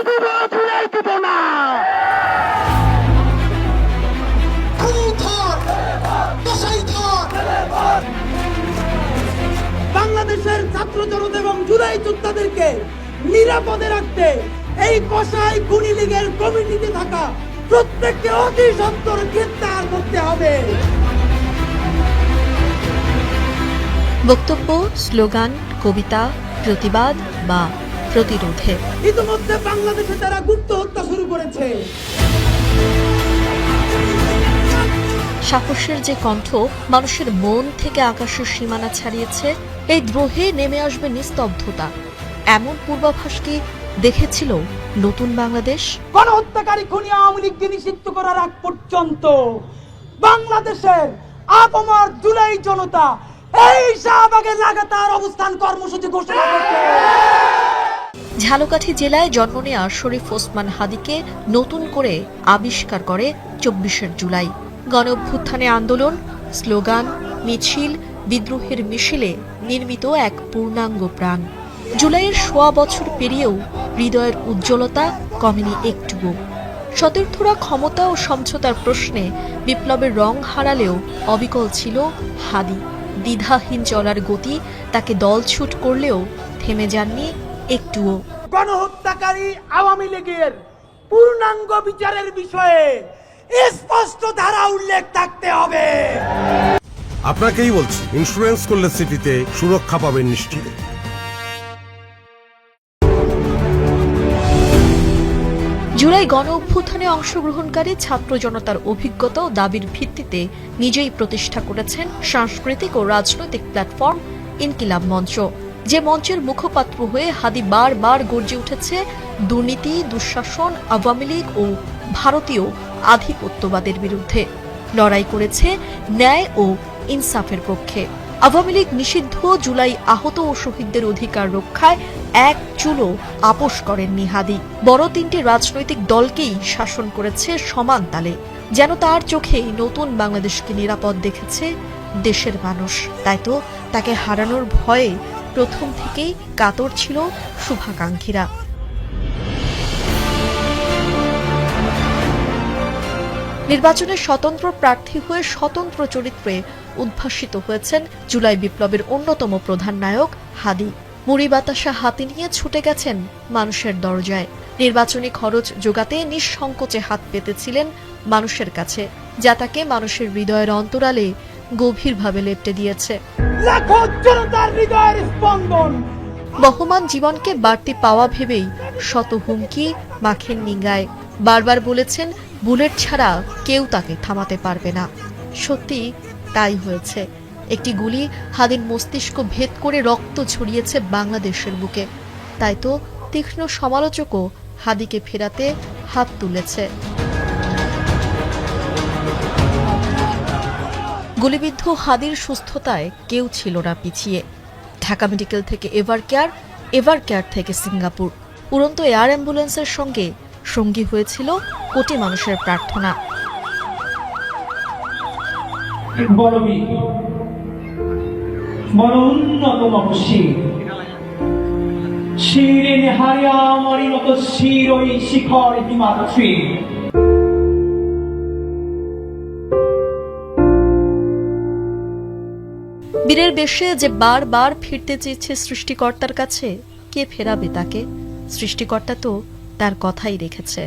দিব, জুলাই দিব না। বাংলাদেশের ছাত্র জনতা এবং জুলাই যোদ্ধাদেরকে নিরাপদে রাখতে এই কসাই খুনি লীগের কমিটিতে থাকা প্রত্যেককে অতি সত্বর গ্রেফতার করতে হবে। বক্তব্য, স্লোগান, কবিতা, প্রতিবাদ বা প্রতিরোধে ইতিমধ্যে বাংলাদেশে তারা গুপ্ত হত্যা শুরু করেছে। সাহসের যে কণ্ঠ মানুষের মন থেকে আকাশের সীমানা ছাড়িয়েছে, এই দ্রোহে নেমে আসবে নিস্তব্ধতা, এমন পূর্বাভাস কি দেখেছিল নতুন বাংলাদেশ? গণহত্যাকারী খুনি আওয়ামী লীগকে নিষিদ্ধ করার আগ পর্যন্ত বাংলাদেশের আপমর জুলাই জনতা এই শাহবাগে লাগাতার অবস্থান কর্মসূচি ঘোষণা করছে। ঝালকাঠি জেলায় জন্ম নেয়া শরীফ ওসমান হাদিকে নতুন করে আবিষ্কার করে ২৪শে জুলাই। গণ অভ্যুত্থানে আন্দোলন, স্লোগান, মিছিল, বিদ্রোহের মিছিলে নির্মিত এক পূর্ণাঙ্গ প্রাণ। জুলাইয়ের ১০০ বছর পেরিয়েও হৃদয়ের উজ্জ্বলতা কমেনি একটুও। সতীর্থরা ক্ষমতা ও সমঝোতার প্রশ্নে বিপ্লবের রং হারালেও অবিকল ছিল হাদি। দ্বিধাহীন চলার গতি তাকে দলছুট করলেও থেমে যাননি একটুও। গণহত্যাকারী আওয়ামী লীগের পূর্ণাঙ্গ বিচারের বিষয়ে স্পষ্ট ধারা উল্লেখ থাকতে হবে। আপনাকেই বলছি, ইন্স্যুরেন্স করলে সিটিতে সুরক্ষা পাবেন নিশ্চিত। জুলাই গণ অভ্যুত্থানে অংশগ্রহণকারী ছাত্র জনতার অভিজ্ঞতা ও দাবির ভিত্তিতে নিজেই প্রতিষ্ঠা করেছেন সাংস্কৃতিক ও রাজনৈতিক প্ল্যাটফর্ম ইনকিলাব মঞ্চ। যে মঞ্চের মুখপাত্র হয়ে হাদি বারবার গর্জে উঠেছে দুর্নীতি, দুঃশাসন, আওয়ামী লীগ ও ভারতীয় আধিপত্যবাদের বিরুদ্ধে। লড়াই করেছে ন্যায় ও ইনসাফের পক্ষে। আওয়ামী লীগ নিষিদ্ধ, জুলাই আহত ও শহীদদের অধিকার রক্ষায় এক চুলো আপোষ করেননি হাদি। বড় তিনটি রাজনৈতিক দলকেই শাসন করেছে সমান তালে। যেন তার চোখেই নতুন বাংলাদেশকে নিরাপদ দেখেছে দেশের মানুষ। তাই তো তাকে হারানোর ভয়ে প্রথম থেকেই কাতর ছিল শুভাকাঙ্ক্ষীরা। নির্বাচনে স্বতন্ত্র প্রার্থী হয়ে স্বতন্ত্র চরিত্রে উদ্ভাসিত হয়েছেন জুলাই বিপ্লবের অন্যতম প্রধান নায়ক হাদি। মুড়ি বাতাসা হাতে নিয়ে ছুটে গেছেন মানুষের দরজায়। নির্বাচনী খরচ জোগাতে নিঃসংকোচে হাত পেতেছিলেন মানুষের কাছে, যা তাকে মানুষের হৃদয়ের অন্তরালে গভীরভাবে লেপ্টে দিয়েছে। লাখো জনতার হৃদয়ের স্পন্দন। বহমান জীবনকে বাড়তি পাওয়া ভেবেই শত হুমকি মাখেন নিঙ্গায়। বারবার বলেছেন বুলেট ছাড়া কেউ তাকে থামাতে পারবে না। সত্যি তাই হয়েছে। একটি গুলি হাদির মস্তিষ্ক ভেদ করে রক্ত ছড়িয়েছে বাংলাদেশের বুকে। তাই তো তীক্ষ্ণ সমালোচকও হাদিকে ফেরাতে হাত তুলেছে। গুলিবিদ্ধ হাদির সুস্থতায় কেউ ছিল না পিছিয়ে। ঢাকা মেডিকেল থেকে এভার কেয়ার থেকে সিঙ্গাপুর, উড়ন্ত এয়ার অ্যাম্বুলেন্সের সঙ্গে সঙ্গী হয়েছিল কোটি মানুষের প্রার্থনা। বড় উন্নতম শির শিরে নেহারিয়া মরিনত শির ওই শিখর হিমাদ্রি। বীরের বেশে যে বারবার ফিরতে চেয়েছে সৃষ্টিকর্তার কাছে, কে ফেরাবে তাকে? সৃষ্টিকর্তা তো তার কথাই রেখেছে।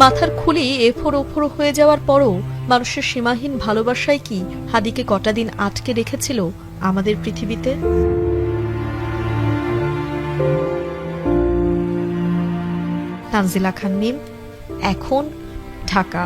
মাথার খুলি এফোর ওফোর হয়ে যাওয়ার পরও মানুষের সীমাহীন ভালোবাসায় কি হাদিকে কটা দিন আটকে রেখেছিল আমাদের পৃথিবীতে? তানজিলা খান মিম, এখন, ঢাকা।